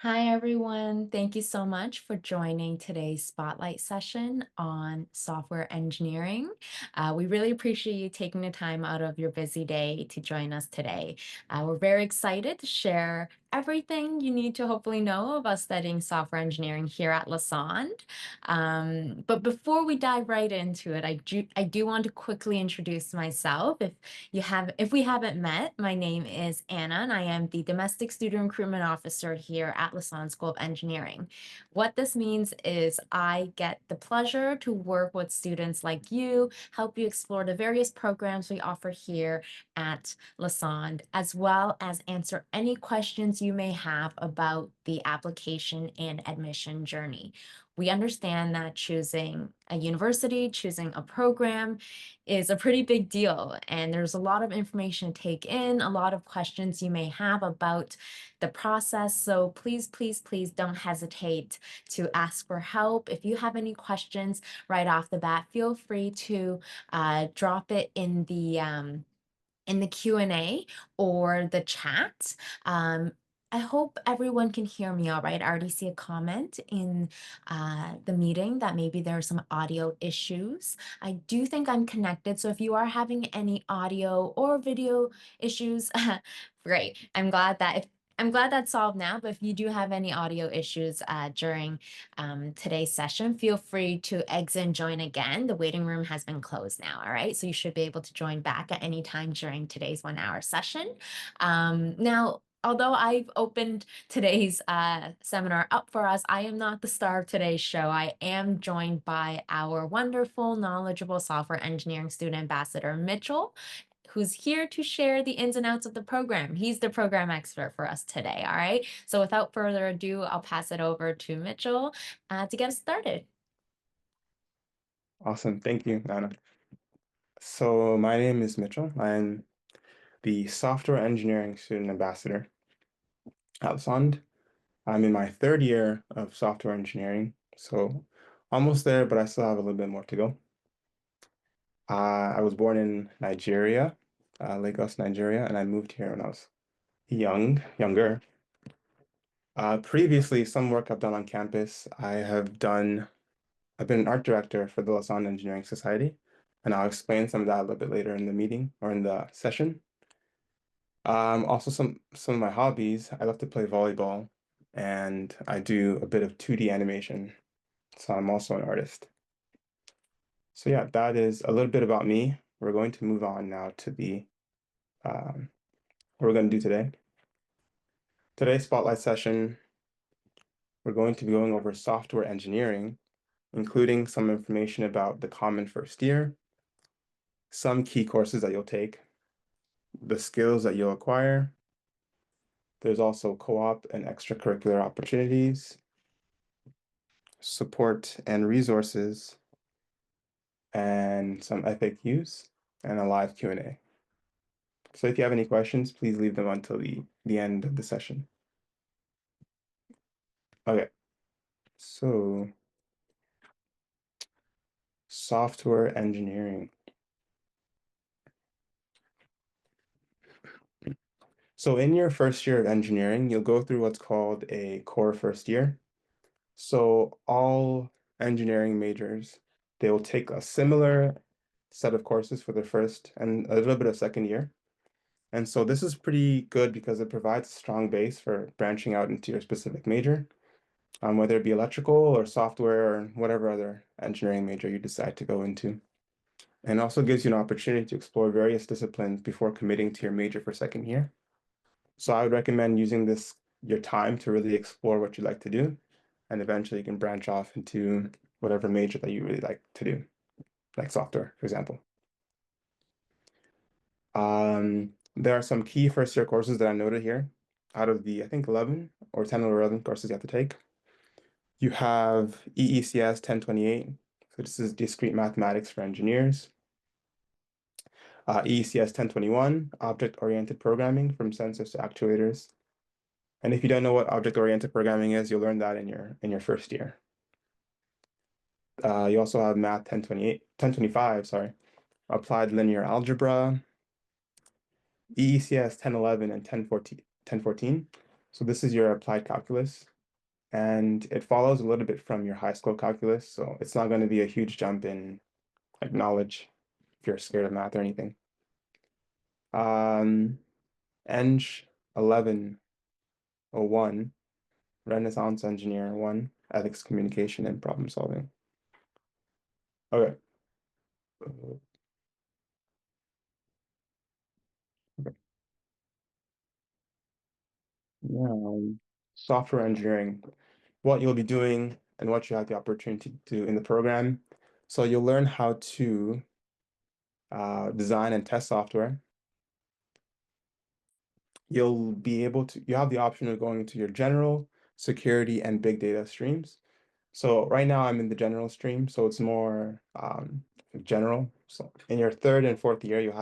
Hi, everyone. Thank you so much for joining today's spotlight session on software engineering. We really appreciate you taking the time out of your busy day to join us today. We're very excited to share everything you need to hopefully know about studying software engineering here at Lassonde. But before we dive right into it, I do want to quickly introduce myself. If we haven't met, my name is Anna, and I am the Domestic Student Recruitment Officer here at Lassonde School of Engineering. What this means is I get the pleasure to work with students like you, help you explore the various programs we offer here at Lassonde, as well as answer any questions you may have about the application and admission journey. We understand that choosing a university, choosing a program is a pretty big deal, and there's a lot of information to take in, a lot of questions you may have about the process. So please, please, please don't hesitate to ask for help. If you have any questions right off the bat, feel free to drop it in the Q&A or the chat. I hope everyone can hear me all right. I already see a comment in the meeting that maybe there are some audio issues. I do think I'm connected, so if you are having any audio or video issues, great. I'm glad that's solved now, but if you do have any audio issues during today's session, feel free to exit and join again. The waiting room has been closed now, all right? So you should be able to join back at any time during today's 1 hour session. Now, although I've opened today's seminar up for us, I am not the star of today's show. I am joined by our wonderful, knowledgeable software engineering student ambassador, Mitchell, who's here to share the ins and outs of the program. He's the program expert for us today, all right? So without further ado, I'll pass it over to Mitchell to get us started. Awesome. Thank you, Nana. So my name is Mitchell. I'm the software engineering student ambassador at Sond. I'm in my third year of software engineering, so almost there, but I still have a little bit more to go. I was born in Nigeria, Lagos, Nigeria, and I moved here when I was younger. Previously, some work I've done on campus, I've been an art director for the Lausanne Engineering Society, and I'll explain some of that a little bit later in the meeting or in the session. Also some of my hobbies, I love to play volleyball and I do a bit of 2D animation. So I'm also an artist. So yeah, that is a little bit about me. We're going to move on now to the what we're going to do today. Today's spotlight session, we're going to be going over software engineering, including some information about the common first year, some key courses that you'll take, the skills that you'll acquire. There's also co-op and extracurricular opportunities, support and resources, and some FAQs, and a live Q&A. So if you have any questions, please leave them until the end of the session. Okay, so software engineering. So in your first year of engineering, you'll go through what's called a core first year. So all engineering majors, they will take a similar set of courses for their first and a little bit of second year. And so this is pretty good because it provides a strong base for branching out into your specific major, whether it be electrical or software or whatever other engineering major you decide to go into. And also gives you an opportunity to explore various disciplines before committing to your major for second year. So I would recommend using your time to really explore what you like to do, and eventually you can branch off into whatever major that you really like to do, like software, for example. There are some key first year courses that I noted here out of the, I think, 11 or 10 or 11 courses you have to take. You have EECS 1028. So this is discrete mathematics for engineers. EECS 1021, object-oriented programming from sensors to actuators. And if you don't know what object-oriented programming is, you'll learn that in your first year. You also have Math 1025, sorry, applied linear algebra, EECS 1011 and 1014. So this is your applied calculus, and it follows a little bit from your high school calculus. So it's not going to be a huge jump in like knowledge if you're scared of math or anything. Eng 1101, Renaissance Engineer 1, Ethics, Communication, and Problem Solving. Okay. Okay. Now, software engineering, what you'll be doing and what you have the opportunity to do in the program. So you'll learn how to design and test software. You have the option of going into your general, security, and big data streams. So right now I'm in the general stream, so it's more general. So in your third and fourth year,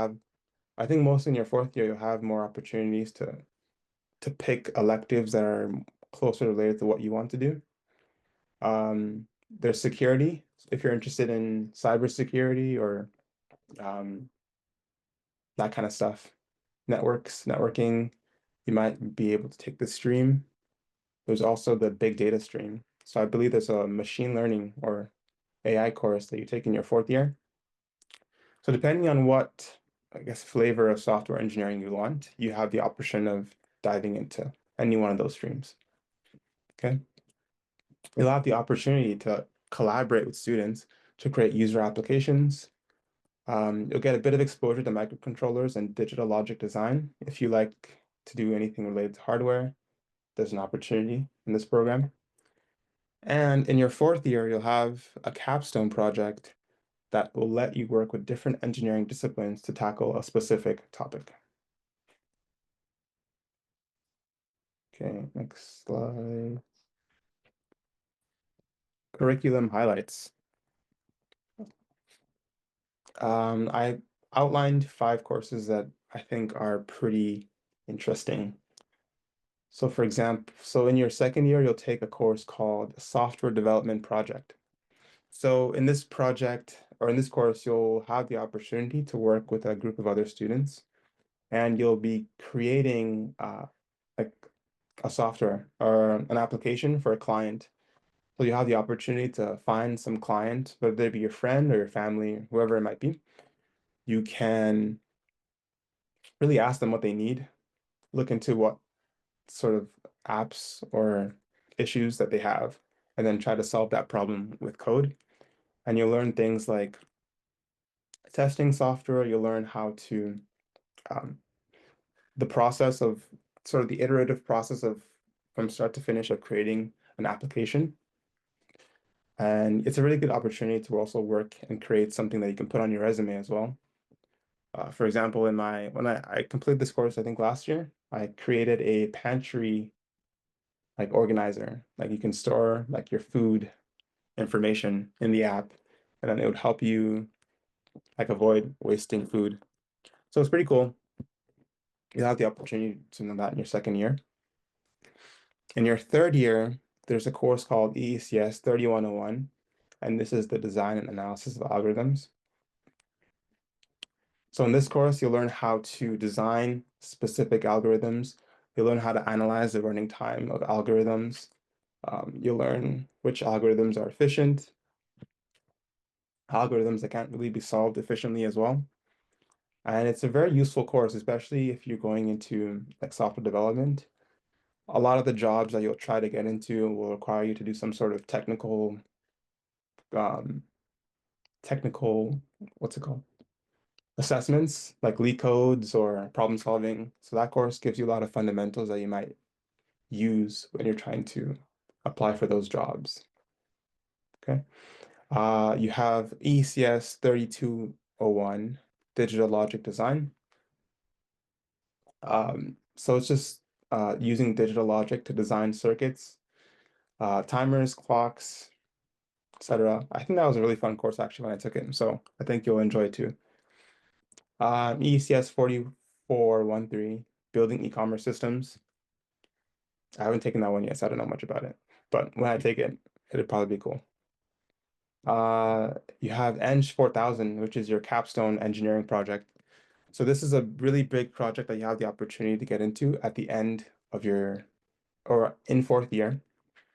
I think mostly in your fourth year, you'll have more opportunities to pick electives that are closer related to what you want to do. There's security, if you're interested in cybersecurity or um, that kind of stuff. Networking, you might be able to take this stream. There's also the big data stream. So I believe there's a machine learning or AI course that you take in your fourth year. So depending on what, I guess, flavor of software engineering you want, you have the option of diving into any one of those streams. Okay. You'll have the opportunity to collaborate with students to create user applications. You'll get a bit of exposure to microcontrollers and digital logic design. If you like to do anything related to hardware, there's an opportunity in this program. And in your fourth year, you'll have a capstone project that will let you work with different engineering disciplines to tackle a specific topic. Okay, next slide. Curriculum highlights. I outlined 5 courses that I think are pretty interesting. So for example, in your second year, you'll take a course called Software Development Project. So in this project, or in this course, you'll have the opportunity to work with a group of other students, and you'll be creating like a software or an application for a client. So you have the opportunity to find some client, whether it be your friend or your family, whoever it might be. You can really ask them what they need, look into what sort of apps or issues that they have, and then try to solve that problem with code. And you'll learn things like testing software, you'll learn how to um, the process of sort of the iterative process of from start to finish of creating an application. And it's a really good opportunity to also work and create something that you can put on your resume as well. For example, when I completed this course, I think last year, I created a pantry like organizer. Like you can store like your food information in the app, and then it would help you like avoid wasting food. So it's pretty cool. You'll have the opportunity to know that in your second year. In your third year, there's a course called EECS 3101, and this is the design and analysis of algorithms. So in this course, you'll learn how to design specific algorithms. You'll learn how to analyze the running time of algorithms. You'll learn which algorithms are efficient, algorithms that can't really be solved efficiently as well. And it's a very useful course, especially if you're going into like software development. A lot of the jobs that you'll try to get into will require you to do some sort of um, technical, what's it called? Assessments like leak codes or problem solving. So that course gives you a lot of fundamentals that you might use when you're trying to apply for those jobs. Okay. You have ECS 3201, Digital Logic Design. So it's just using digital logic to design circuits, timers, clocks, etc. I think that was a really fun course actually when I took it, so I think you'll enjoy it too. ECS 4413, Building E-commerce Systems. I haven't taken that one yet, so I don't know much about it. But when I take it, it'd probably be cool. You have Eng 4000, which is your capstone engineering project. So this is a really big project that you have the opportunity to get into at the end of your or in fourth year.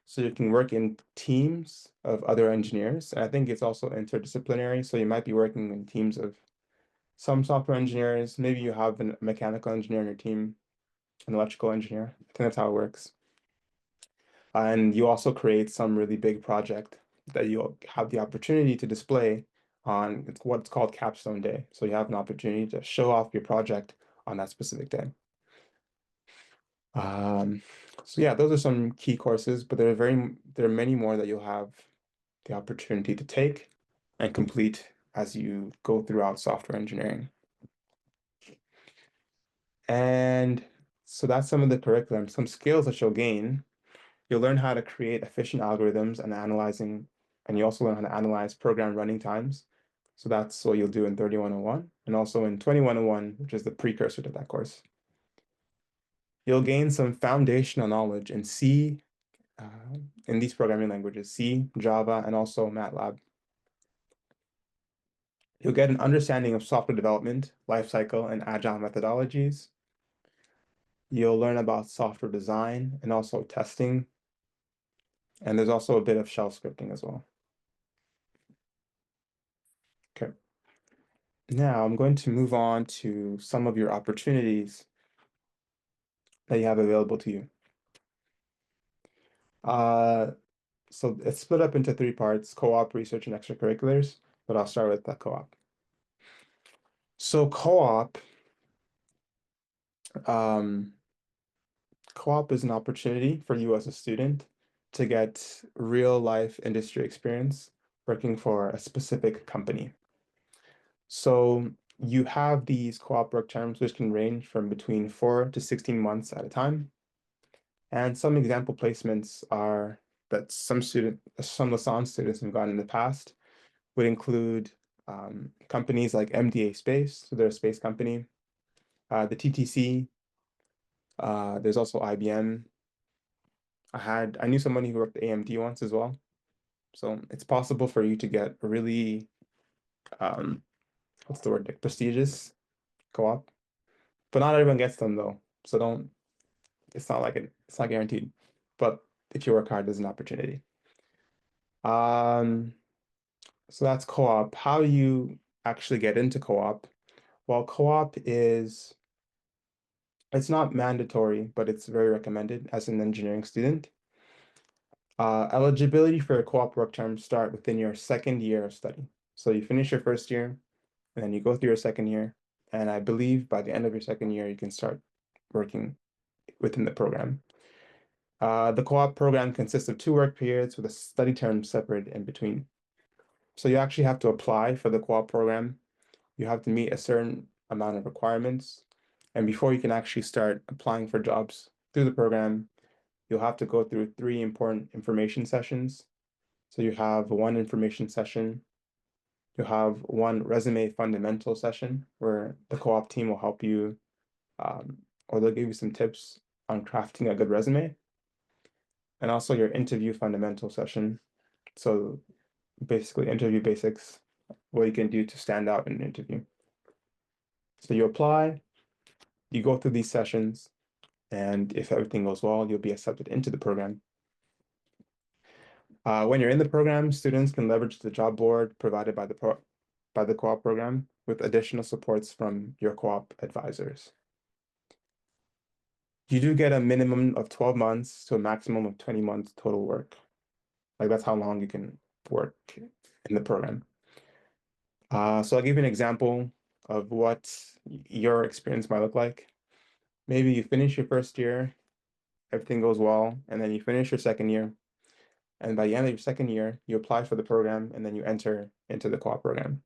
So you can work in teams of other engineers. And I think it's also interdisciplinary. So you might be working in teams of some software engineers. Maybe you have a mechanical engineer on your team, an electrical engineer. I think that's how it works. And you also create some really big project that you'll have the opportunity to display on what's called Capstone Day. So you have an opportunity to show off your project on that specific day. So yeah, those are some key courses, but there are many more that you'll have the opportunity to take and complete as you go throughout software engineering. And so that's some of the curriculum, some skills that you'll gain. You'll learn how to create efficient algorithms and you also learn how to analyze program running times. So that's what you'll do in 3101 and also in 2101, which is the precursor to that course. You'll gain some foundational knowledge in C, in these programming languages, C, Java, and also MATLAB. You'll get an understanding of software development, lifecycle, and agile methodologies. You'll learn about software design and also testing. And there's also a bit of shell scripting as well. Okay. Now I'm going to move on to some of your opportunities that you have available to you. So it's split up into three parts: co-op, research, and extracurriculars, but I'll start with the co-op. So um, co-op is an opportunity for you as a student to get real life industry experience working for a specific company. So you have these co-op work terms, which can range from between 4 to 16 months at a time. And some example placements are that some Lassonde students have gotten in the past would include companies like MDA Space, so they're a space company, the TTC, there's also IBM. I knew somebody who worked at AMD once as well. So it's possible for you to get a really, what's the word, like prestigious co-op. But not everyone gets them though. So it's not guaranteed. But if you work hard, there's an opportunity. Um, so that's co-op. How do you actually get into co-op? Well, it's not mandatory, but it's very recommended as an engineering student. Eligibility for a co-op work term start within your second year of study. So you finish your first year, and then you go through your second year. And I believe by the end of your second year, you can start working within the program. The co-op program consists of 2 work periods with a study term separate in between. So you actually have to apply for the co-op program. You have to meet a certain amount of requirements. And before you can actually start applying for jobs through the program, you'll have to go through 3 important information sessions. So you have one information session, you have one resume fundamental session where the co-op team will help you, or they'll give you some tips on crafting a good resume, and also your interview fundamental session. So basically interview basics, what you can do to stand out in an interview. So you apply, you go through these sessions, and if everything goes well, you'll be accepted into the program. When you're in the program, students can leverage the job board provided by the co-op program with additional supports from your co-op advisors. You do get a minimum of 12 months to a maximum of 20 months total work. Like that's how long you can work in the program. So I'll give you an example of what your experience might look like. Maybe you finish your first year, everything goes well, and then you finish your second year. And by the end of your second year, you apply for the program and then you enter into the co-op program.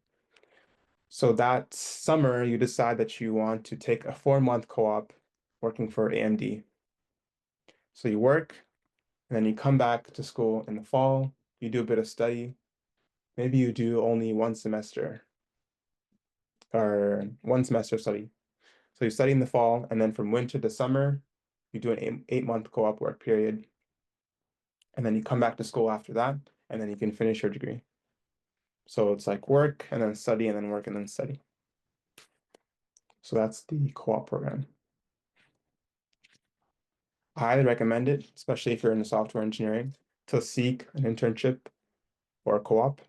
So that summer, you decide that you want to take a 4-month co-op working for AMD. So you work, and then you come back to school in the fall, you do a bit of study. Maybe you do only 1 semester or 1 semester study. So you study in the fall, and then from winter to summer, you do an 8-month co-op work period. And then you come back to school after that, and then you can finish your degree. So it's like work and then study and then work and then study. So that's the co-op program. I highly recommend it, especially if you're in the software engineering, to seek an internship or a co-op,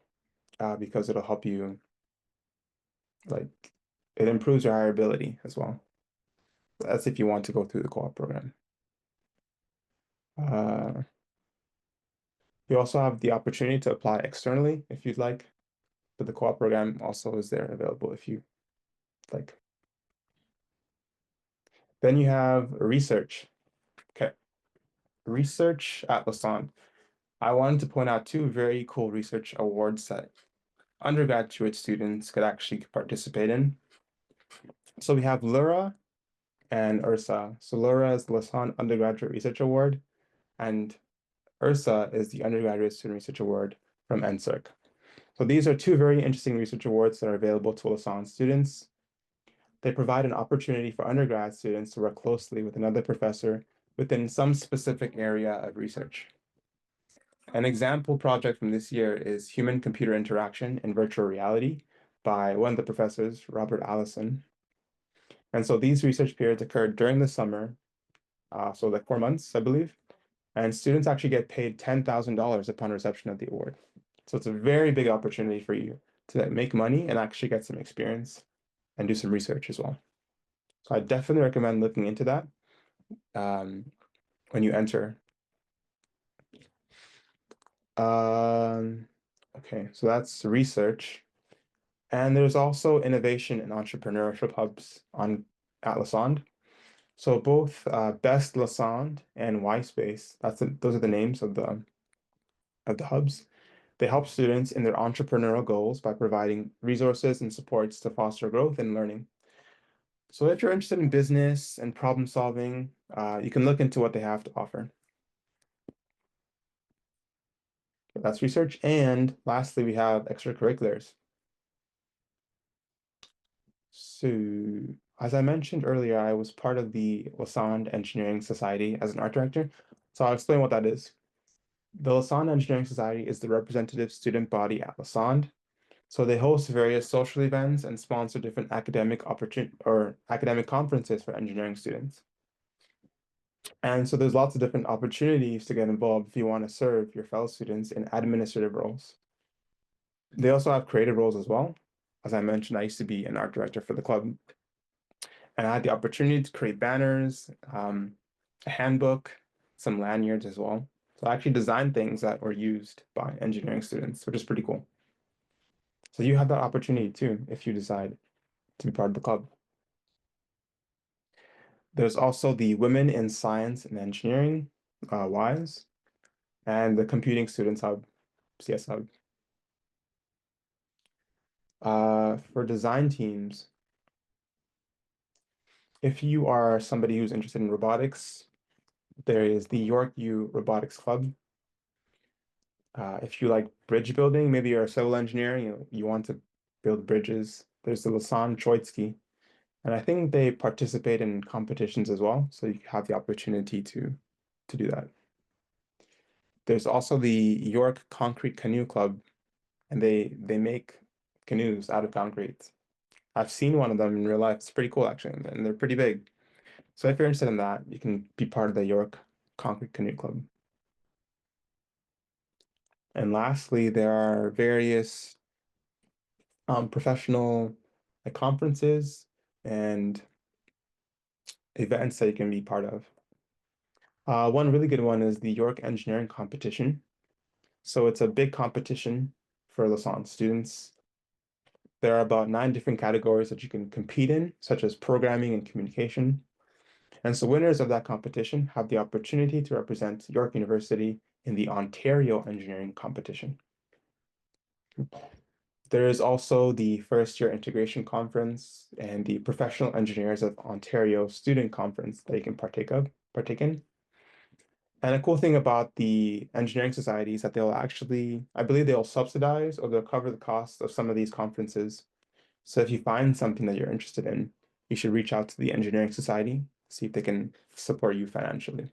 because it'll help you, like, it improves your hireability as well. That's if you want to go through the co-op program. Uh, you also have the opportunity to apply externally if you'd like, but the co-op program also is there available if you like. Then you have research. Okay, research at Lassonde. I wanted to point out two very cool research awards that undergraduate students could actually participate in. So we have Lura and Ursa. So Lura is the Lassonde Undergraduate Research Award, and Ursa is the Undergraduate Student Research Award from NSERC. So these are two very interesting research awards that are available to Lassonde students. They provide an opportunity for undergrad students to work closely with another professor within some specific area of research. An example project from this year is human-computer interaction in virtual reality by one of the professors, Robert Allison. And so these research periods occurred during the summer, so like 4 months, I believe. And students actually get paid $10,000 upon reception of the award. So it's a very big opportunity for you to make money and actually get some experience and do some research as well. So I definitely recommend looking into that when you enter. Okay, so that's research. And there's also innovation and entrepreneurship hubs on at Lassonde. So both Best Lassonde and Y-Space, those are the names of the hubs. They help students in their entrepreneurial goals by providing resources and supports to foster growth and learning. So if you're interested in business and problem solving, you can look into what they have to offer. That's research. And lastly, we have extracurriculars. So as I mentioned earlier, I was part of the Lassonde Engineering Society as an art director. So I'll explain what that is. The Lassonde Engineering Society is the representative student body at Lassonde. So they host various social events and sponsor different academic academic conferences for engineering students. And so there's lots of different opportunities to get involved if you want to serve your fellow students in administrative roles. They also have creative roles as well. As I mentioned, I used to be an art director for the club, and I had the opportunity to create banners, a handbook, some lanyards as well. So I actually designed things that were used by engineering students, which is pretty cool. So you have that opportunity too if you decide to be part of the club. There's also the Women in Science and Engineering, WISE, and the Computing Students Hub, CS Hub. For design teams, if you are somebody who's interested in robotics, there is the York U Robotics Club. If you like bridge building, maybe you're a civil engineer, you want to build bridges, there's the Lassonde Troitsky. And I think they participate in competitions as well, so you have the opportunity to do that. There's also the York Concrete Canoe Club, and they make canoes out of concrete. I've seen one of them in real life. It's pretty cool actually, and they're pretty big. So if you're interested in that, you can be part of the York Concrete Canoe Club. And lastly, there are various professional conferences and events that you can be part of. One really good one is the York Engineering Competition. So it's a big competition for Lassonde students. There are about 9 different categories that you can compete in, such as programming and communication. And so winners of that competition have the opportunity to represent York University in the Ontario Engineering Competition. There is also the First Year Integration Conference and the Professional Engineers of Ontario Student Conference that you can partake in. And a cool thing about the engineering society is that they'll actually, I believe they'll subsidize or they'll cover the cost of some of these conferences. So if you find something that you're interested in, you should reach out to the engineering society, see if they can support you financially.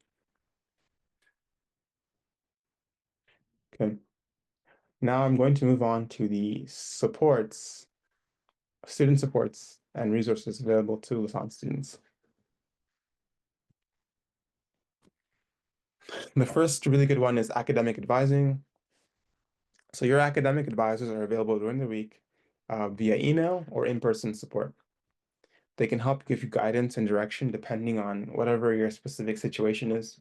Okay. Now I'm going to move on to the supports, student supports and resources available to Lassonde students. The first really good one is academic advising. So your academic advisors are available during the week via email or in-person support. They can help give you guidance and direction depending on whatever your specific situation is.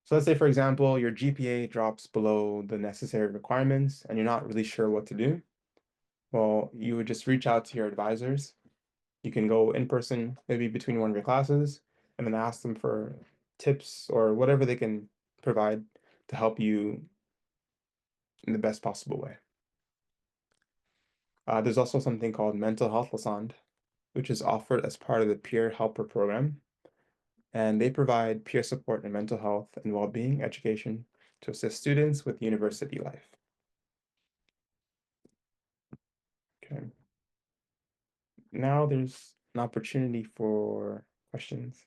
So let's say, for example, your GPA drops below the necessary requirements and you're not really sure what to do. Well, you would just reach out to your advisors. You can go in person, maybe between one of your classes, and then ask them for tips or whatever they can provide to help you in the best possible way. There's also something called Mental Health Lassonde, which is offered as part of the Peer Helper program, and they provide peer support in mental health and well-being education to assist students with university life. Okay. Now there's an opportunity for questions.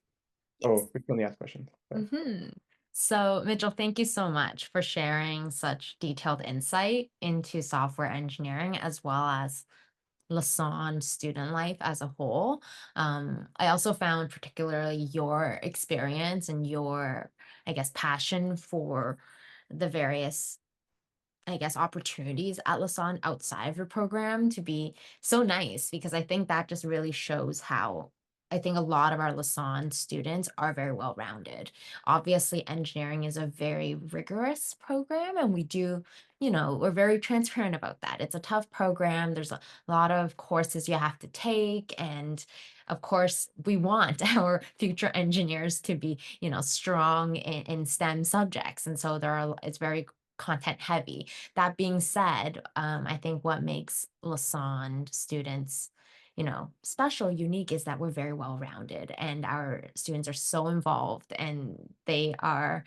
Yes. Oh, frequently asked questions. Sorry. So, Mitchell, thank you so much for sharing such detailed insight into software engineering as well as Lassonde student life as a whole. I also found particularly your experience and your, I guess, passion for the various, I guess, opportunities at Lassonde outside of your program to be so nice because I think that just really shows how I think a lot of our Lassonde students are very well rounded. Obviously, engineering is a very rigorous program, and we do, we're very transparent about that. It's a tough program. There's a lot of courses you have to take. And of course, we want our future engineers to be, strong in STEM subjects. And so it's very content heavy. That being said, I think what makes Lassonde students, special, unique is that we're very well rounded and our students are so involved and they are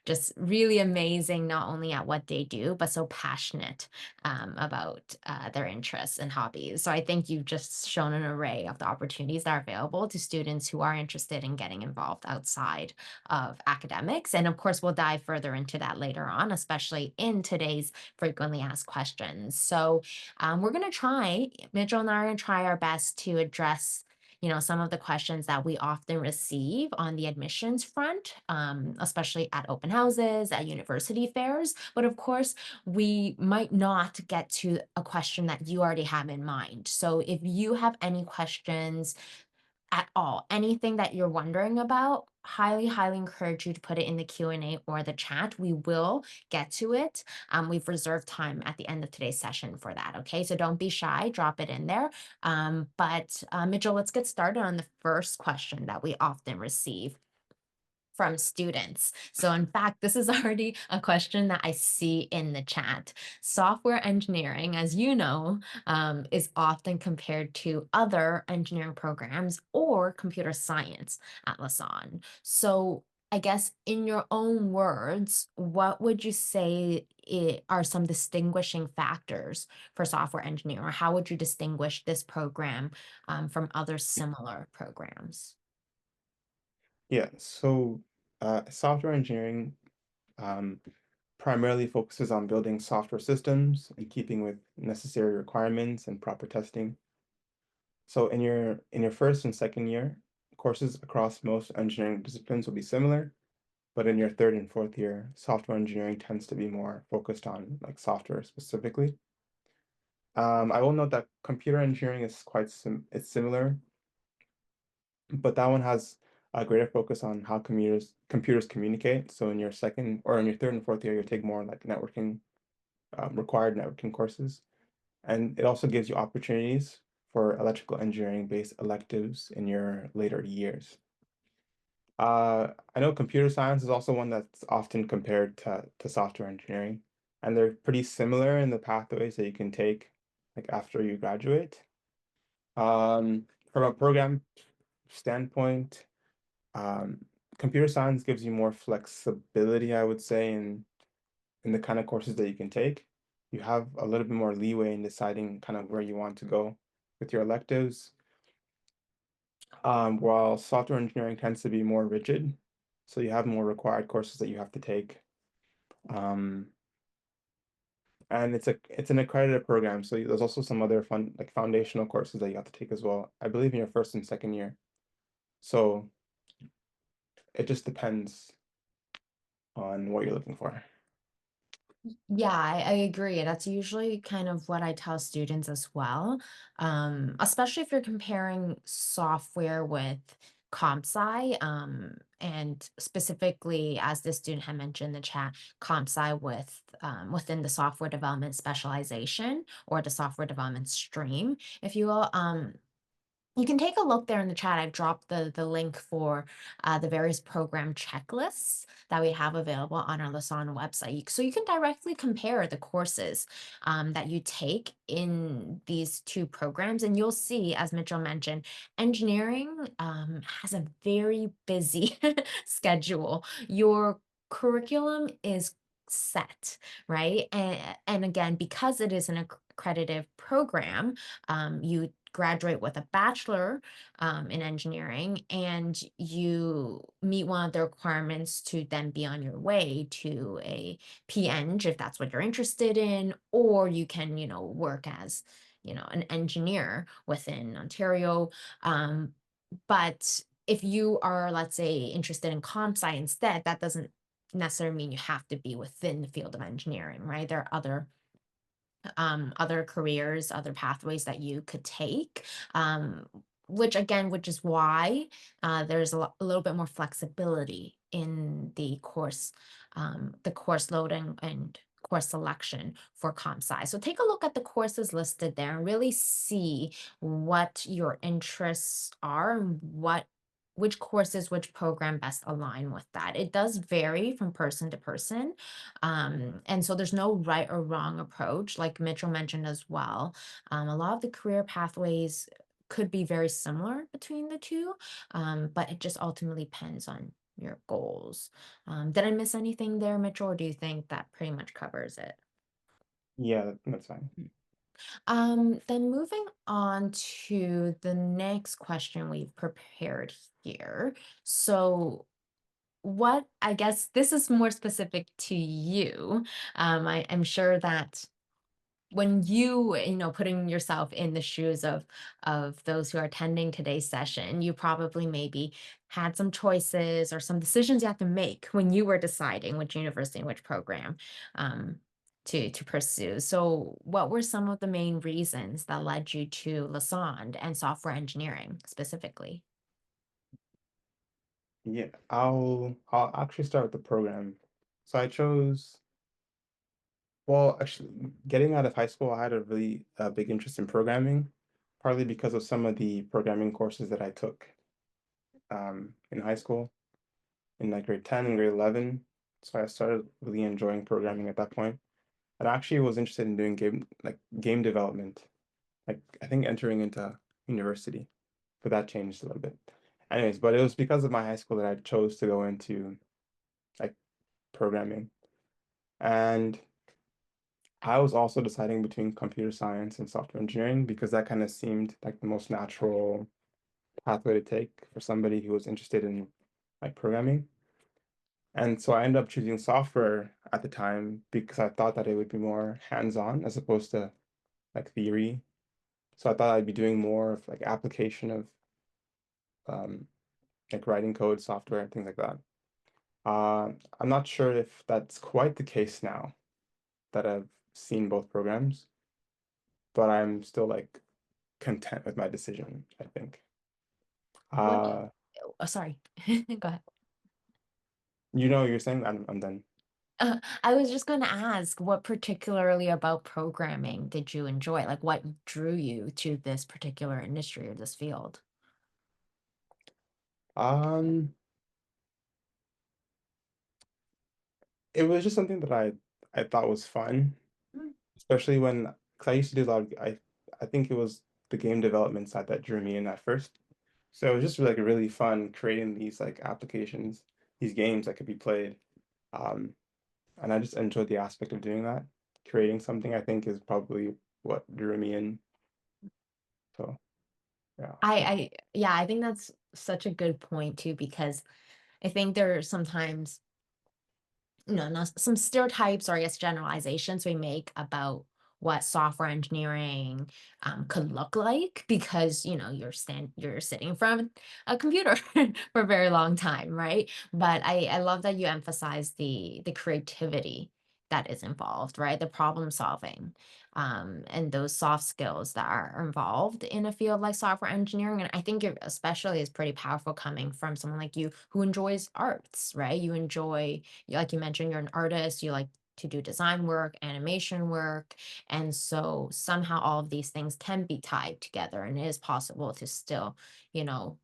just really amazing, not only at what they do, but so passionate about their interests and hobbies. So I think you've just shown an array of the opportunities that are available to students who are interested in getting involved outside of academics. And of course, we'll dive further into that later on, especially in today's frequently asked questions. So we're going to try, Mitchell and I are going to try our best to address some of the questions that we often receive on the admissions front, especially at open houses, at university fairs. But of course, we might not get to a question that you already have in mind. So if you have any questions at all, anything that you're wondering about, highly, highly encourage you to put it in the Q&A or the chat. We will get to it. We've reserved time at the end of today's session for that. Okay, so don't be shy, drop it in there. But Mitchell, let's get started on the first question that we often receive from students. So in fact, this is already a question that I see in the chat. Software engineering, as you know, is often compared to other engineering programs or computer science at Lassonde. So I guess in your own words, what would you say are some distinguishing factors for software engineering, or how would you distinguish this program from other similar programs? Yeah, so software engineering um, primarily focuses on building software systems and keeping with necessary requirements and proper testing. So in your first and second year, courses across most engineering disciplines will be similar, but in your third and fourth year, software engineering tends to be more focused on like software specifically. I will note that computer engineering is it's similar, but that one has a greater focus on how computers communicate. So in your second or in your third and fourth year, you take more like networking, required networking courses. And it also gives you opportunities for electrical engineering based electives in your later years. I know computer science is also one that's often compared to software engineering, and they're pretty similar in the pathways that you can take like after you graduate. From a program standpoint, computer science gives you more flexibility, I would say, in the kind of courses that you can take. You have a little bit more leeway in deciding kind of where you want to go with your electives. While software engineering tends to be more rigid, so you have more required courses that you have to take. Um, and it's an accredited program, so there's also some other fun like foundational courses that you have to take as well. I believe in your first and second year. So it just depends. on what you're looking for. Yeah, I agree. That's usually kind of what I tell students as well. Especially if you're comparing software with comp sci, and specifically as this student had mentioned in the chat, comp sci with within the software development specialization or the software development stream, if you will. You can take a look there in the chat. I've dropped the link for the various program checklists that we have available on our Lasan website. So you can directly compare the courses that you take in these two programs, and you'll see, as Mitchell mentioned, engineering has a very busy schedule. Your curriculum is set, right? And again, because it is an accredited program, you graduate with a bachelor in engineering, and you meet one of the requirements to then be on your way to a PEng if that's what you're interested in, or you can, work as, an engineer within Ontario. But if you are, let's say, interested in comp sci instead, that doesn't necessarily mean you have to be within the field of engineering, right? There are other careers, other pathways that you could take. Which is why there's a little bit more flexibility in the course loading and course selection for comp sci. So take a look at the courses listed there and really see what your interests are and which courses, which program best align with that. It does vary from person to person. And so there's no right or wrong approach, like Mitchell mentioned as well. A lot of the career pathways could be very similar between the two, but it just ultimately depends on your goals. Did I miss anything there, Mitchell, or do you think that pretty much covers it? Yeah, that's fine. Then moving on to the next question we've prepared here. So, what I guess this is more specific to you. I'm sure that when putting yourself in the shoes of those who are attending today's session, you probably maybe had some choices or some decisions you have to make when you were deciding which university and which program um, to pursue. So, what were some of the main reasons that led you to Lassonde and software engineering specifically? Yeah, I'll actually start with the program. So I chose, well, actually, getting out of high school, I had a really big interest in programming, partly because of some of the programming courses that I took in high school, in like grade 10 and grade 11. So I started really enjoying programming at that point. And I actually was interested in doing game development, like I think entering into university, but that changed a little bit. Anyways, but it was because of my high school that I chose to go into like programming. And I was also deciding between computer science and software engineering because that kind of seemed like the most natural pathway to take for somebody who was interested in like programming. And so I ended up choosing software at the time because I thought that it would be more hands-on as opposed to like theory. So I thought I'd be doing more of like application of um, like writing code, software, and things like that. I'm not sure if that's quite the case now that I've seen both programs, but I'm still like content with my decision, I think. What? Uh, Oh, sorry. Go ahead. you're saying I'm done. I was just going to ask, what particularly about programming did you enjoy? Like, what drew you to this particular industry or this field? Um, it was just something that I thought was fun, Mm. especially when because I used to do a lot of I think it was the game development side that drew me in at first. So it was just like really fun creating these like applications, these games that could be played. Um, and I just enjoyed the aspect of doing that. Creating something I think is probably what drew me in. So yeah. Yeah, I think that's such a good point too, because I think there are sometimes, some stereotypes or I guess generalizations we make about what software engineering could look like, because you're sitting in front of a computer for a very long time, right? But I love that you emphasize the creativity that is involved, right? The problem solving, and those soft skills that are involved in a field like software engineering. And I think it especially is pretty powerful coming from someone like you who enjoys arts, right? Like you mentioned, you're an artist, you like to do design work, animation work. And so somehow all of these things can be tied together, and it is possible to still, you know,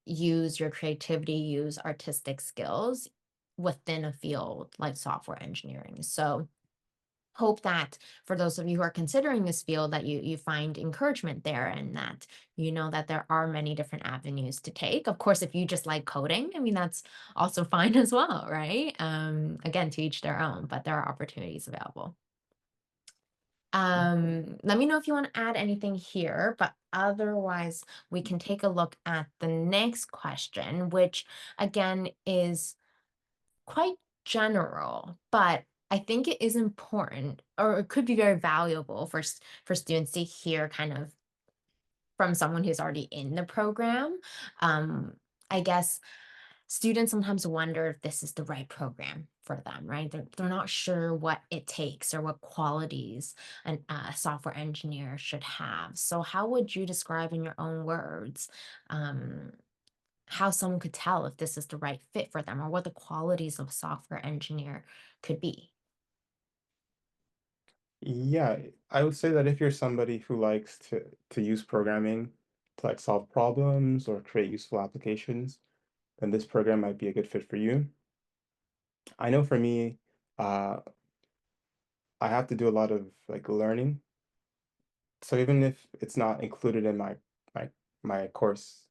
use your creativity, use artistic skills within a field like software engineering. So hope that for those of you who are considering this field, that you find encouragement there, and that you know that there are many different avenues to take. Of course, if you just like coding, I mean, that's also fine as well, right? Again, to each their own, but there are opportunities available. Let me know if you want to add anything here, but otherwise we can take a look at the next question, which again is quite general, but I think it is important, or it could be very valuable for students to hear kind of from someone who's already in the program. Um, I guess students sometimes wonder if this is the right program for them, right? They're not sure what it takes or what qualities a software engineer should have. So, how would you describe in your own words um, how someone could tell if this is the right fit for them, or what the qualities of a software engineer could be? Yeah, I would say that if you're somebody who likes to use programming to like solve problems or create useful applications, then this program might be a good fit for you. I know for me, uh, I have to do a lot of like learning. So even if it's not included in my my course,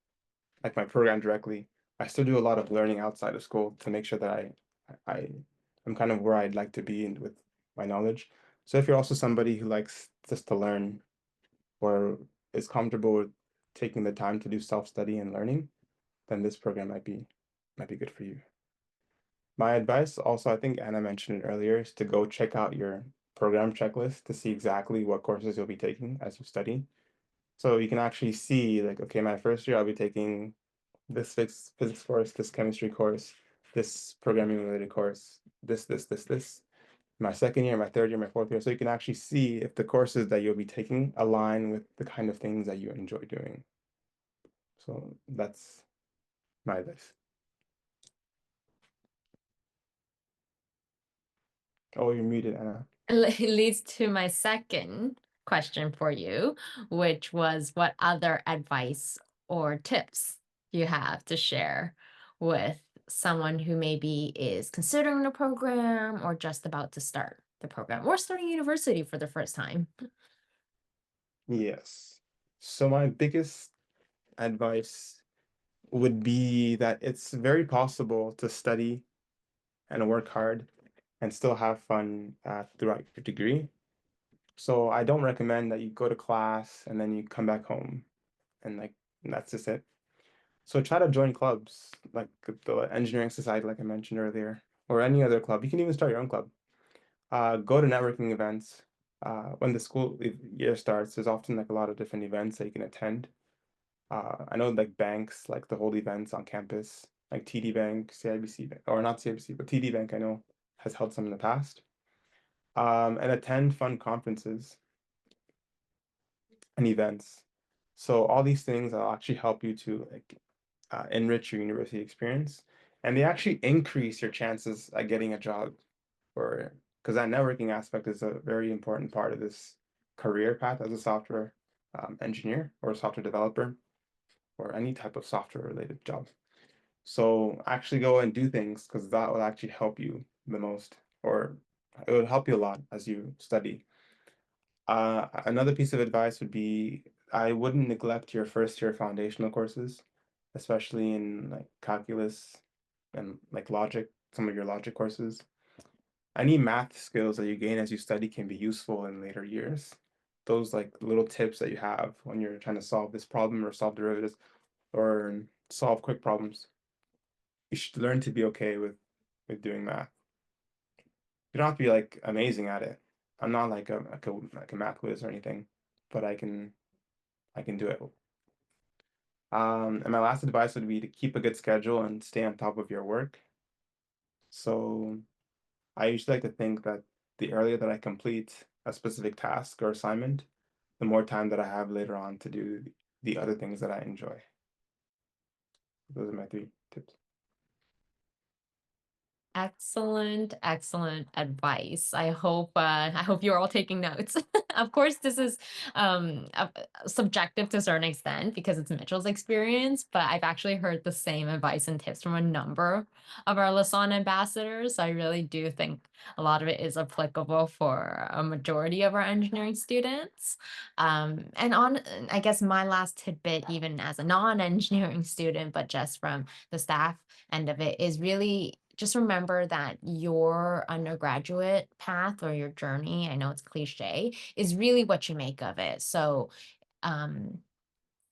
like my program directly, I still do a lot of learning outside of school to make sure that I I'm kind of where I'd like to be in, with my knowledge. So if you're also somebody who likes just to learn or is comfortable with taking the time to do self-study and learning, then this program might be good for you. My advice also, I think Anna mentioned it earlier, is to go check out your program checklist to see exactly what courses you'll be taking as you study. So you can actually see like, okay, my first year I'll be taking this physics course, this chemistry course, this programming related course, this. My second year, my third year, my fourth year. So you can actually see if the courses that you'll be taking align with the kind of things that you enjoy doing. So that's my advice. Oh, you're muted, Anna. Leads to my second question for you, which was what other advice or tips you have to share with someone who maybe is considering the program, or just about to start the program, or starting university for the first time. Yes. So my biggest advice would be that it's very possible to study and work hard and still have fun throughout your degree. So I don't recommend that you go to class and then you come back home and like that's just it. So try to join clubs like the engineering society, like I mentioned earlier, or any other club. You can even start your own club. Go to networking events. When the school year starts, there's often like a lot of different events that you can attend. I know like banks like to hold events on campus, like TD Bank, CIBC Bank, or not CIBC, but TD Bank I know has held some in the past. And attend fun conferences and events. So all these things will actually help you to like enrich your university experience, and they actually increase your chances at getting a job, or because that networking aspect is a very important part of this career path as a software engineer or a software developer or any type of software related job. So actually go and do things because that will actually help you the most, or it would help you a lot as you study. Another piece of advice would be I wouldn't neglect your first year foundational courses, especially in like calculus and like logic, some of your logic courses. Any math skills that you gain as you study can be useful in later years. Those like little tips that you have when you're trying to solve this problem or solve derivatives or solve quick problems. You should learn to be okay with doing math. You don't have to be like amazing at it. I'm not like a math whiz or anything, but I can do it. And my last advice would be to keep a good schedule and stay on top of your work. So I usually like to think that the earlier that I complete a specific task or assignment, the more time that I have later on to do the other things that I enjoy. Those are my three tips. Excellent, excellent advice. I hope you're all taking notes. Of course, this is subjective to a certain extent because it's Mitchell's experience, but I've actually heard the same advice and tips from a number of our Lassonde ambassadors. So I really do think a lot of it is applicable for a majority of our engineering students. I guess my last tidbit, even as a non-engineering student, but just from the staff end of it, is really just remember that your undergraduate path or your journey, I know it's cliche, is really what you make of it. So, um,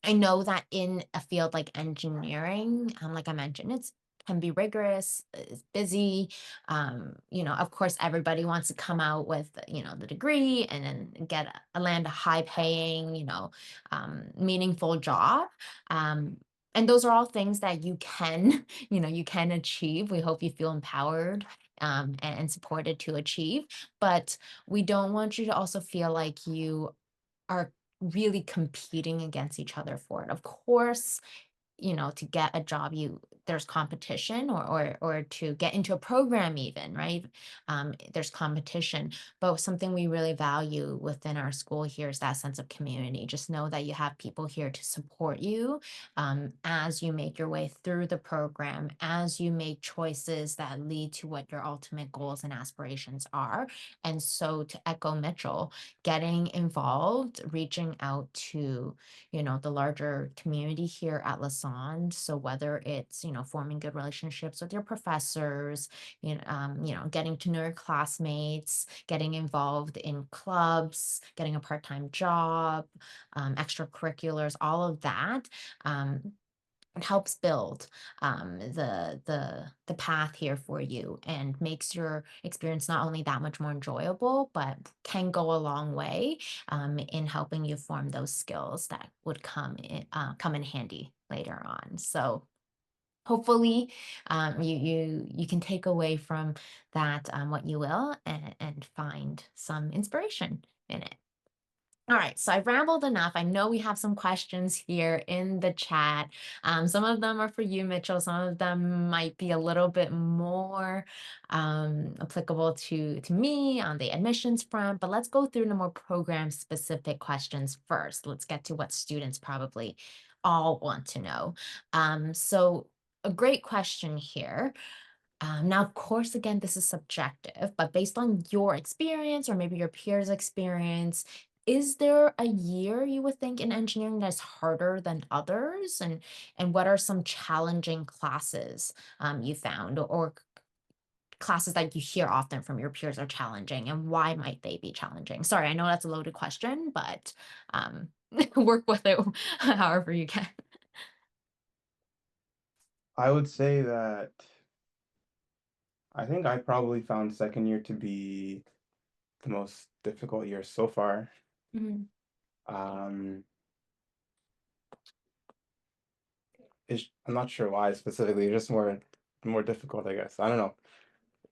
I know that in a field like engineering, like I mentioned, it's can be rigorous, it's busy. Of course, everybody wants to come out with, the degree and then land a high paying, meaningful job. Um, and those are all things that you can, you can achieve. We hope you feel empowered and supported to achieve. But we don't want you to also feel like you are really competing against each other for it. Of course, to get a job, there's competition or to get into a program even, right? There's competition. But something we really value within our school here is that sense of community. Just know that you have people here to support you as you make your way through the program, as you make choices that lead to what your ultimate goals and aspirations are. And so to echo Mitchell, getting involved, reaching out to the larger community here at Lassonde. So whether it's, forming good relationships with your professors, getting to know your classmates, getting involved in clubs, getting a part-time job, extracurriculars, all of that. It helps build the path here for you and makes your experience not only that much more enjoyable, but can go a long way in helping you form those skills that would come in handy later on. So hopefully you can take away from that what you will and find some inspiration in it. All right, so I've rambled enough. I know we have some questions here in the chat. Some of them are for you, Mitchell. Some of them might be a little bit more applicable to me on the admissions front, but let's go through the more program-specific questions first. Let's get to what students probably all want to know. So a great question here. Now, of course, again, this is subjective, but based on your experience or maybe your peers' experience, is there a year you would think in engineering that's harder than others? And what are some challenging classes you found or classes that you hear often from your peers are challenging and why might they be challenging? Sorry, I know that's a loaded question, but um, work with it however you can. I would say that I think I probably found second year to be the most difficult year so far. Mhm. Um, I'm not sure why specifically, it's just more difficult, I guess. I don't know.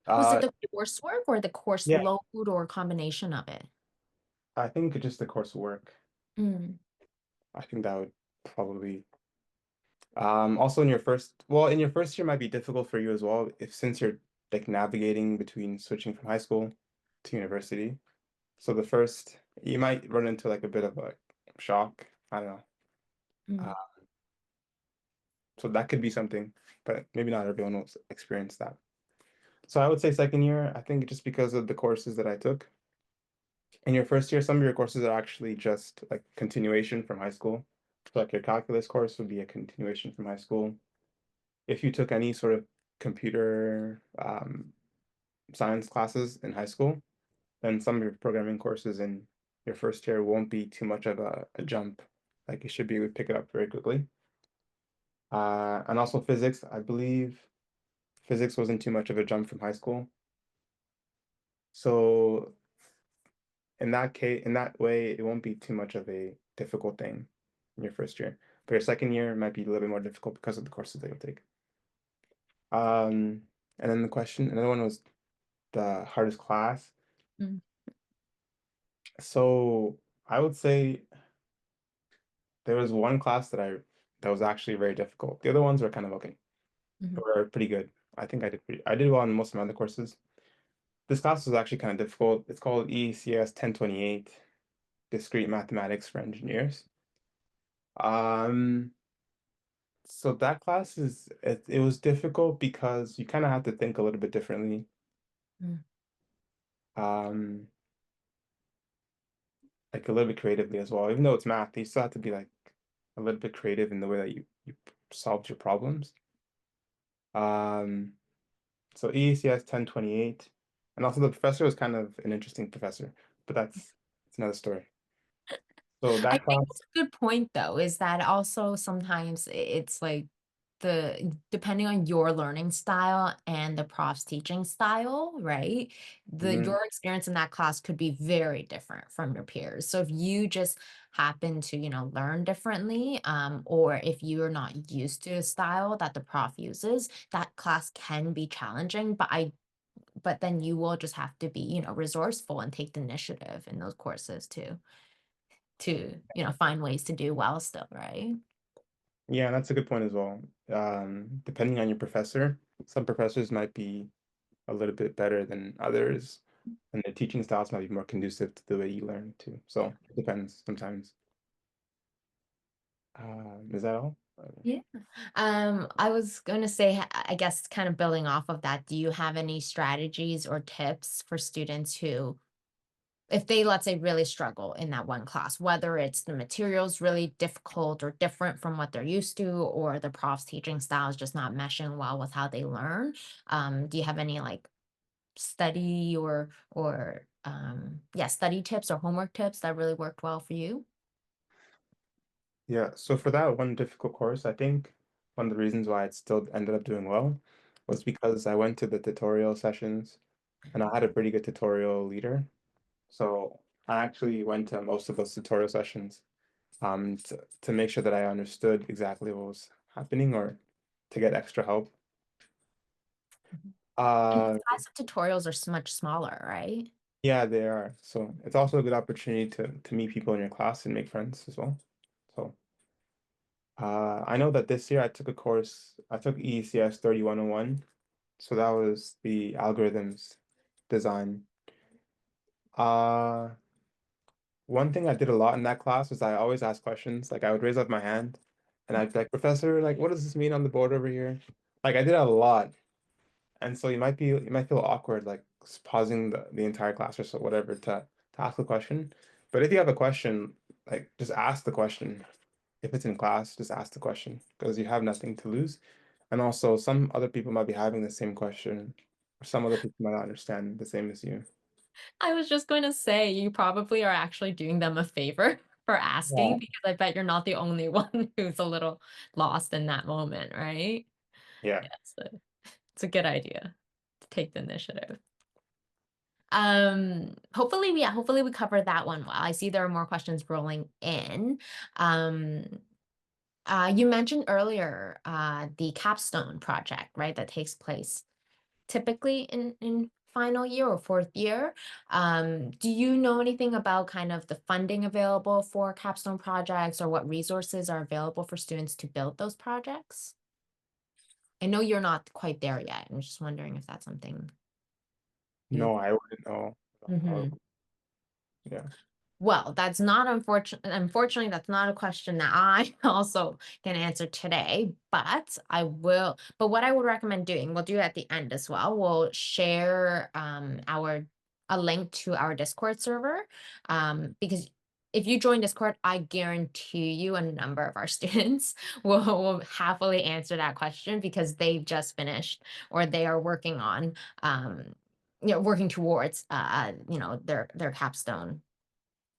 Was it Uh, the coursework or the course yeah, load or combination of it? I think just the coursework. Mm, I think that would probably also in your first year might be difficult for you as well if since you're like navigating between switching from high school to university. So the first you might run into like a bit of a shock. I don't know. Uh, mm. so that could be something, but maybe not everyone will experience that. So I would say second year, I think just because of the courses that I took. In your first year, some of your courses are actually just like continuation from high school. So like your calculus course would be a continuation from high school. If you took any sort of computer science classes in high school, then some of your programming courses in your first year won't be too much of a jump. Like you should be able to pick it up very quickly. And also physics, I believe physics wasn't too much of a jump from high school. So in that case, in that way, it won't be too much of a difficult thing in your first year. But your second year might be a little bit more difficult because of the courses that you'll take. And then another one was the hardest class. Mm, So I would say there was one class that was actually very difficult. The other ones were kind of okay. They mhm, were pretty good. I think I did well on most of my other courses. This class was actually kind of difficult. It's called ECS 1028, Discrete Mathematics for Engineers. Um, so that class it was difficult because you kind of have to think a little bit differently. mm. Um, like a little bit creatively as well. Even though it's math, you still have to be like a little bit creative in the way that you solved your problems. Um, so ECS 1028, and also the professor was kind of an interesting professor, but it's another story. So I that think class, it's a good point though, is that also sometimes it's like depending on your learning style and the prof's teaching style, right? mhm, Your experience in that class could be very different from your peers. So if you just happen to, learn differently, or if you're not used to a style that the prof uses, that class can be challenging. But then you will just have to be, resourceful and take the initiative in those courses to, find ways to do well still, right? yeah, that's a good point as well. Depending on your professor, some professors might be a little bit better than others, and their teaching styles might be more conducive to the way you learn too. So it depends sometimes. Is that all? Yeah. I was going to say, I guess, kind of building off of that, do you have any strategies or tips for students who, if they, let's say, really struggle in that one class, whether it's the materials really difficult or different from what they're used to, or the prof's teaching style is just not meshing well with how they learn? Do you have any like study or study tips or homework tips that really worked well for you? Yeah, so for that one difficult course, I think one of the reasons why it still ended up doing well was because I went to the tutorial sessions and I had a pretty good tutorial leader. So I actually went to most of those tutorial sessions to make sure that I understood exactly what was happening or to get extra help. Mhm. And the Uh, size of tutorials are much smaller, right? yeah, they are. So it's also a good opportunity to meet people in your class and make friends as well. So I know that this year I took ECS 3101. So that was the algorithms design. Uh, One thing I did a lot in that class was I always asked questions. Like I would raise up my hand and I'd be like, Professor, like what does this mean on the board over here? Like I did a lot. And so you might feel awkward like pausing the entire class or so whatever to ask a question. But if you have a question, like just ask the question. If it's in class, just ask the question because you have nothing to lose. And also some other people might be having the same question, or some other people might not understand the same as you. I was just going to say, you probably are actually doing them a favor for Yeah. asking because I bet you're not the only one who's a little lost in that moment, right? Yeah. Yeah, it's a good idea to take the initiative. Hopefully we covered that one well. I see there are more questions rolling in. Um, you mentioned earlier the capstone project, right? That takes place typically in final year or fourth year. Do you know anything about kind of the funding available for capstone projects or what resources are available for students to build those projects? I know you're not quite there yet. I'm just wondering if that's something you. No, I wouldn't know. Mhm. Yeah. Well, that's not unfortunately, that's not a question that I also can answer today, but what I would recommend doing, we'll do it at the end as well. We'll share our a link to our Discord server. Because if you join Discord, I guarantee you a number of our students will happily answer that question because they've just finished or they are working on working towards their capstone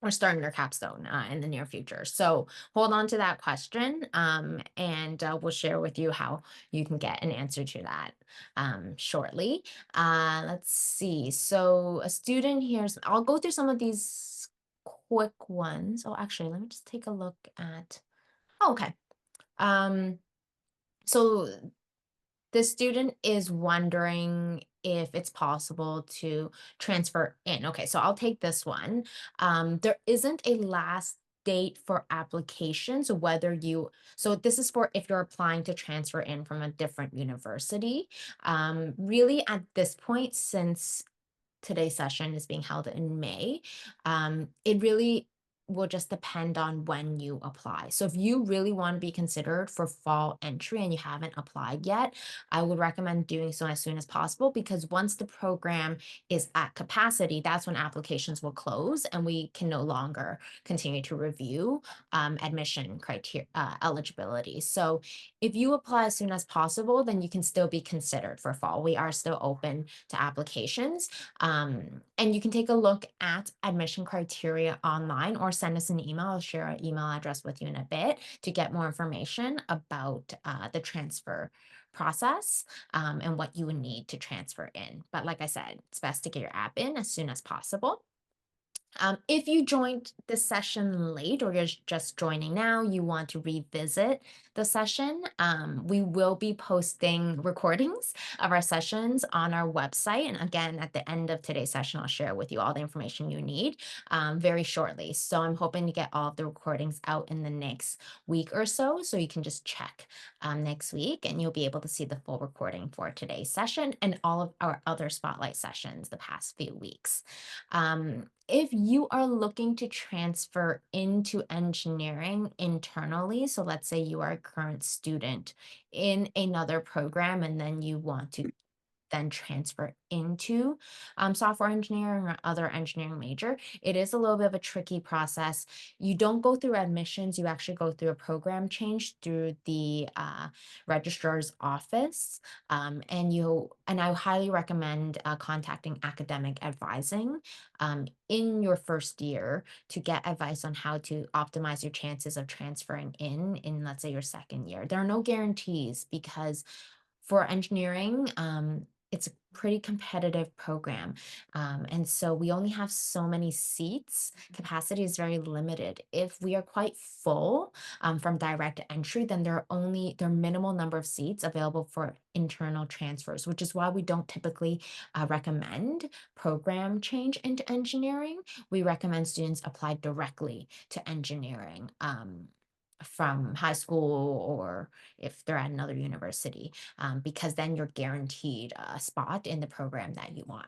or starting their capstone in the near future. So hold on to that question, and we'll share with you how you can get an answer to that shortly. Let's see. So a student here's, I'll go through some of these quick ones. Oh, actually, let me just take a look at, oh, okay. Um, so the student is wondering if it's possible to transfer in. Okay, so I'll take this one. There isn't a last date for applications, whether you, so this is for if you're applying to transfer in from a different university. Really, at this point, since today's session is being held in May. It really will just depend on when you apply. So if you really want to be considered for fall entry and you haven't applied yet, I would recommend doing so as soon as possible, because once the program is at capacity, that's when applications will close and we can no longer continue to review admission criteria eligibility. So if you apply as soon as possible, then you can still be considered for fall. We are still open to applications. And you can take a look at admission criteria online or send us an email. I'll share our email address with you in a bit to get more information about the transfer process and what you would need to transfer in. But like I said, it's best to get your app in as soon as possible. If you joined the session late or you're just joining now, you want to revisit the session, we will be posting recordings of our sessions on our website. And again, at the end of today's session, I'll share with you all the information you need very shortly. So I'm hoping to get all of the recordings out in the next week or so. So you can just check next week and you'll be able to see the full recording for today's session and all of our other spotlight sessions the past few weeks. If you are looking to transfer into engineering internally, so let's say you are a current student in another program and then you want to then transfer into software engineering or other engineering major, it is a little bit of a tricky process. You don't go through admissions, you actually go through a program change through the registrar's office. And I highly recommend contacting academic advising in your first year to get advice on how to optimize your chances of transferring in let's say your second year. There are no guarantees because for engineering, it's a pretty competitive program. And so we only have so many seats. Capacity is very limited. If we are quite full from direct entry, then there are minimal number of seats available for internal transfers, which is why we don't typically recommend program change into engineering. We recommend students apply directly to engineering. From high school or if they're at another university, because then you're guaranteed a spot in the program that you want.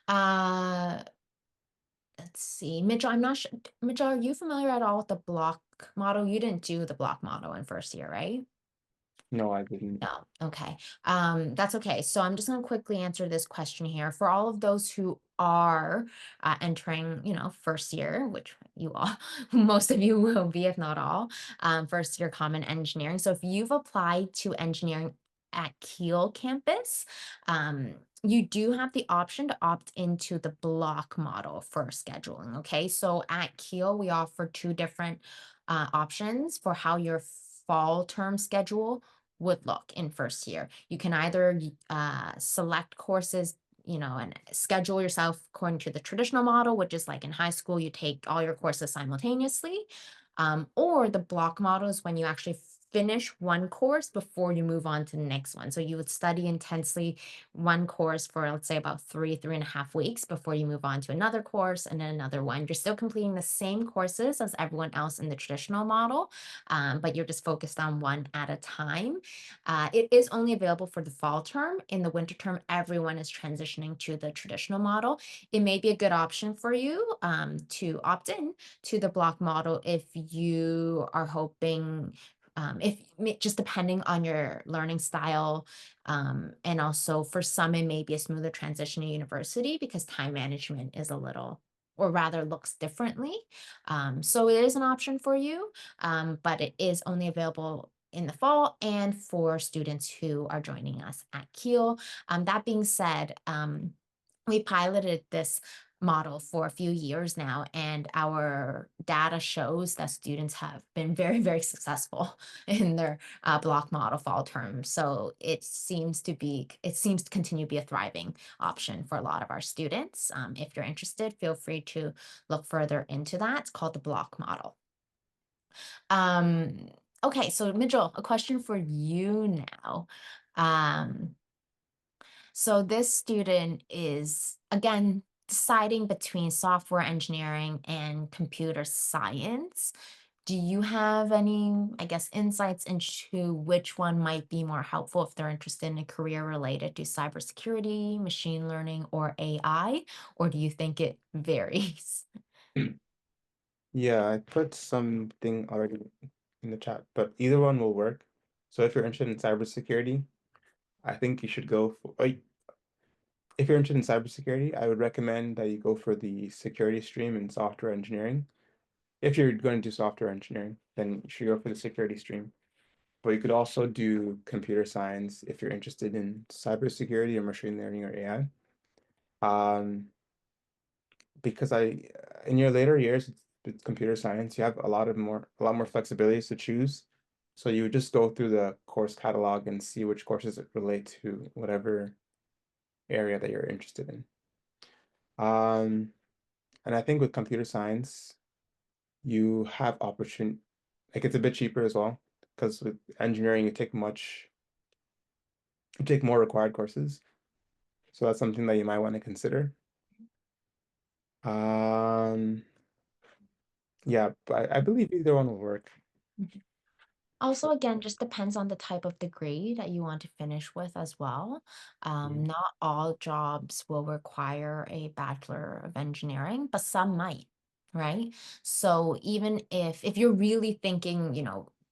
Uh, let's see, Mitchell, I'm not sure. Mitchell, are you familiar at all with the block model? You didn't do the block model in first year, right? No, I didn't. No, okay. That's okay. So I'm just going to quickly answer this question here. For all of those who are entering, first year, which you all, most of you will be, if not all, first year common engineering. So if you've applied to engineering at Kiel campus, you do have the option to opt into the block model for scheduling. Okay. So at Kiel, we offer two different options for how your fall term schedule would look in first year. You can either select courses, and schedule yourself according to the traditional model, which is like in high school, you take all your courses simultaneously. Or the block model is when you actually finish one course before you move on to the next one. So you would study intensely one course for, let's say, about 3.5 weeks before you move on to another course and then another one. You're still completing the same courses as everyone else in the traditional model, but you're just focused on one at a time. It is only available for the fall term. In the winter term, everyone is transitioning to the traditional model. It may be a good option for you to opt in to the block model if you are hoping, just depending on your learning style. And also for some, it may be a smoother transition to university because time management is a little, or rather looks differently. So it is an option for you, but it is only available in the fall and for students who are joining us at Kiel. That being said, we piloted this model for a few years now, and our data shows that students have been very, very successful in their block model fall term. So it seems to continue to be a thriving option for a lot of our students. If you're interested, feel free to look further into that. It's called the block model. Um, okay, so Mitchell, a question for you now. Um, so this student is again deciding between software engineering and computer science. Do you have any, I guess, insights into which one might be more helpful if they're interested in a career related to cybersecurity, machine learning, or AI? Or do you think it varies? Yeah, I put something already in the chat, but either one will work. So if you're interested in cybersecurity, I think you should go for, if you're interested in cybersecurity, I would recommend that you go for the security stream in software engineering. If you're going to do software engineering, then you should go for the security stream. But you could also do computer science if you're interested in cybersecurity or machine learning or AI. Um, because in your later years with computer science, you have a lot more flexibilities to choose. So you would just go through the course catalog and see which courses relate to whatever area that you're interested in. Um, and I think with computer science, you have opportunity, like it's a bit cheaper as well, because with engineering, you take more required courses. So that's something that you might want to consider. Um, yeah, but I believe either one will work. Also, again, just depends on the type of degree that you want to finish with as well. Mhm. Not all jobs will require a Bachelor of Engineering, but some might, right? So even if you're really thinking,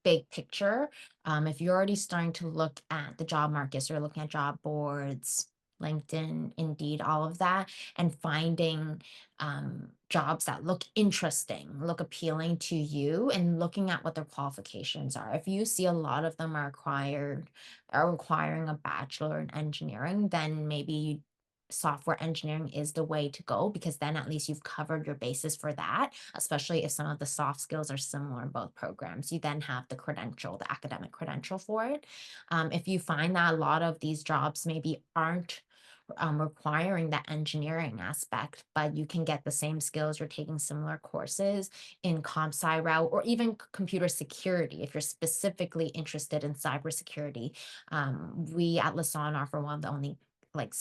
big picture, if you're already starting to look at the job market, so you're looking at job boards, LinkedIn, Indeed, all of that, and finding jobs that look interesting, look appealing to you, and looking at what their qualifications are. If you see a lot of them are requiring a bachelor in engineering, then maybe software engineering is the way to go because then at least you've covered your basis for that, especially if some of the soft skills are similar in both programs. You then have the academic credential for it. If you find that a lot of these jobs maybe aren't requiring that engineering aspect, but you can get the same skills. You're taking similar courses in comp sci route or even computer security. If you're specifically interested in cybersecurity, we at Lasan offer one of the only like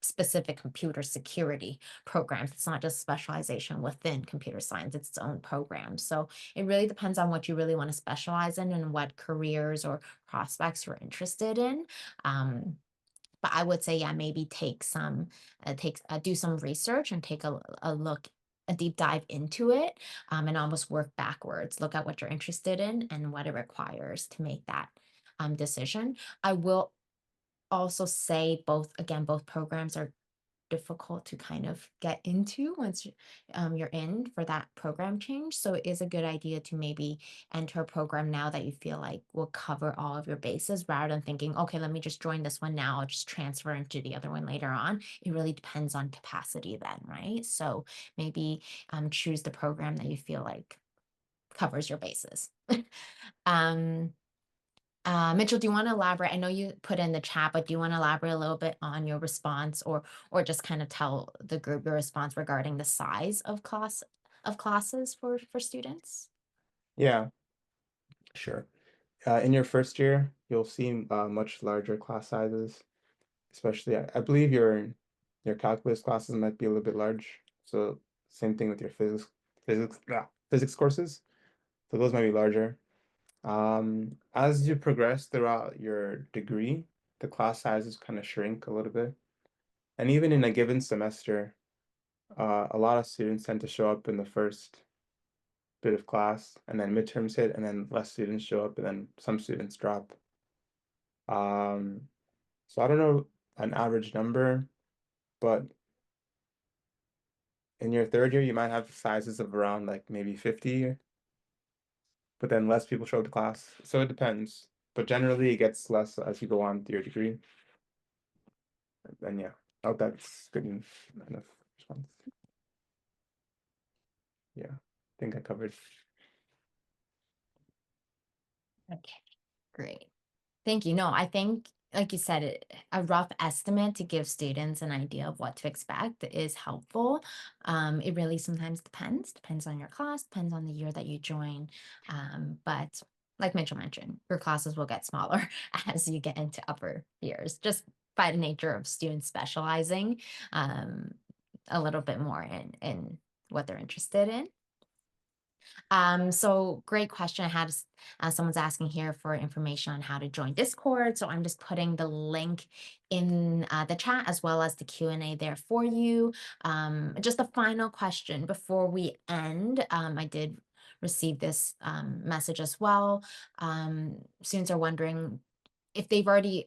specific computer security programs. It's not just specialization within computer science, it's its own program. So it really depends on what you really want to specialize in and what careers or prospects you're interested in. Um, but I would say, yeah, maybe do some research and take a look, a deep dive into it, and almost work backwards. Look at what you're interested in and what it requires to make that decision. I will also say both programs are difficult to kind of get into once you're in for that program change. So it is a good idea to maybe enter a program now that you feel like will cover all of your bases rather than thinking, okay, let me just join this one now, I'll just transfer into the other one later on. It really depends on capacity then, right? So maybe choose the program that you feel like covers your bases. um, Mitchell, do you want to elaborate? I know you put in the chat, but do you want to elaborate a little bit on your response or just kind of tell the group your response regarding the size of classes for students? Yeah, sure. In your first year, you'll see much larger class sizes, especially I believe your calculus classes might be a little bit large. So same thing with your physics courses. So those might be larger. As you progress throughout your degree, the class sizes kind of shrink a little bit. And even in a given semester, a lot of students tend to show up in the first bit of class, and then midterms hit, and then less students show up, and then some students drop. Um, so I don't know an average number, but in your third year, you might have sizes of around like maybe 50, but then less people show up to class. So it depends. But generally, it gets less as you go on to your degree. And yeah, I hope that's good enough response. think I covered. Okay, great. Thank you. No, I think, like you said, a rough estimate to give students an idea of what to expect is helpful. It really sometimes depends on your class, depends on the year that you join. But like Mitchell mentioned, your classes will get smaller as you get into upper years, just by the nature of students specializing um, a little bit more in what they're interested in. So great question. I had someone's asking here for information on how to join Discord. So I'm just putting the link in the chat as well as the Q&A there for you. Just a final question before we end. I did receive this message as well. Students are wondering if they've already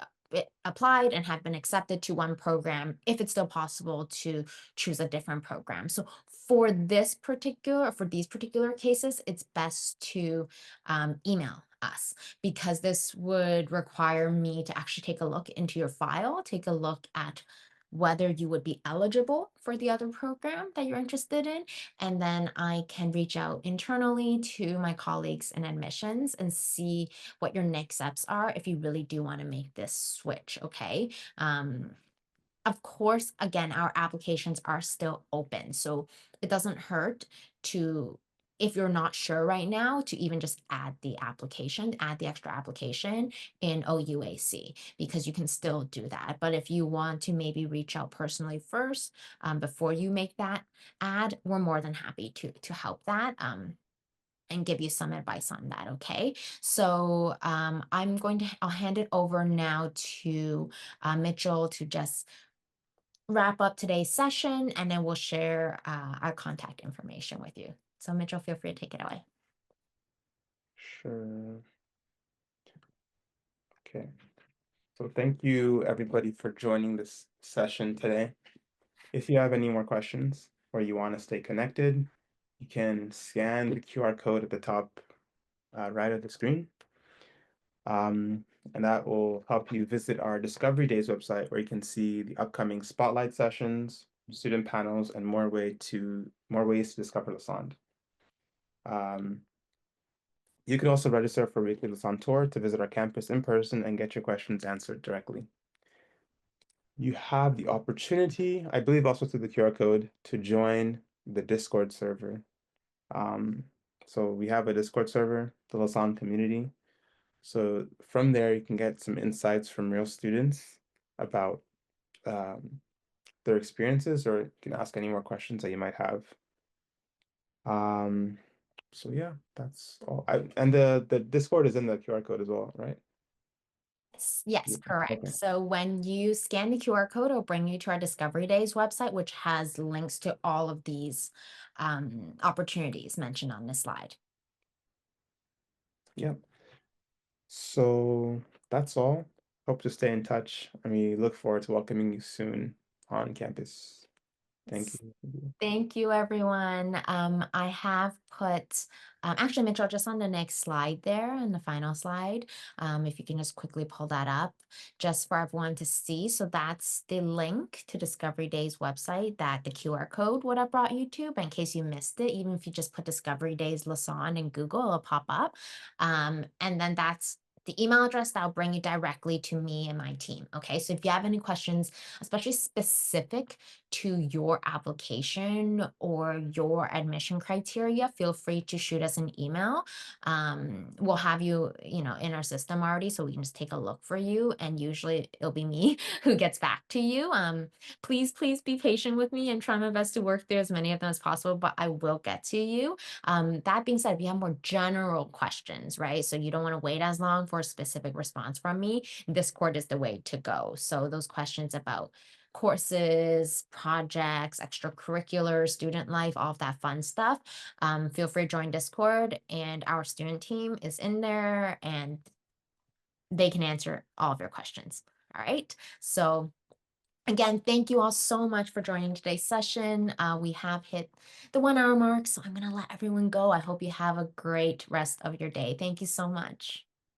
applied and have been accepted to one program, if it's still possible to choose a different program. So for these particular cases, it's best to email us because this would require me to actually take a look into your file, take a look at whether you would be eligible for the other program that you're interested in. And then I can reach out internally to my colleagues in admissions and see what your next steps are if you really do want to make this switch. Okay. Of course, again, our applications are still open. So it doesn't hurt to, if you're not sure right now, to even just add the application, add the extra application in OUAC, because you can still do that. But if you want to maybe reach out personally first before you make that add, we're more than happy to help that. And give you some advice on that. Okay. So I'll hand it over now to Mitchell to just wrap up today's session, and then we'll share our contact information with you. So Mitchell, feel free to take it away. Sure. Okay. So thank you everybody for joining this session today. If you have any more questions or you want to stay connected, you can scan the QR code at the top right of the screen. And that will help you visit our Discovery Days website where you can see the upcoming spotlight sessions, student panels, and more ways to discover Lassonde. You can also register for a weekly Lassonde tour to visit our campus in person and get your questions answered directly. You have the opportunity, I believe also through the QR code, to join the Discord server. So we have a Discord server, the Lassonde community. So from there, you can get some insights from real students about their experiences, or you can ask any more questions that you might have. So yeah, that's all. And the Discord is in the QR code as well, right? Yes, Yeah. correct. Okay. So when you scan the QR code, it'll bring you to our Discovery Days website, which has links to all of these opportunities mentioned on this slide. Yep. So that's all. Hope to stay in touch, and we look forward to welcoming you soon on campus. Thank you. Thank you, everyone. I have put, actually, Mitchell, just on the next slide there, on the final slide, if you can just quickly pull that up, just for everyone to see. So that's the link to Discovery Days website that the QR code would have brought you to. But in case you missed it, even if you just put Discovery Days Lassonde in Google, it'll pop up. And then that's the email address that'll bring you directly to me and my team. Okay, so if you have any questions, especially specific to your application or your admission criteria, feel free to shoot us an email. We'll have you, in our system already, so we can just take a look for you. And usually it'll be me who gets back to you. Please be patient with me and try my best to work through as many of them as possible, but I will get to you. That being said, if you have more general questions, right? So you don't want to wait as long for a specific response from me, Discord is the way to go. So those questions about courses, projects, extracurriculars, student life, all of that fun stuff, feel free to join Discord, and our student team is in there and they can answer all of your questions. All right. So again, thank you all so much for joining today's session. We have hit the 1 hour mark, so I'm going to let everyone go. I hope you have a great rest of your day. Thank you so much.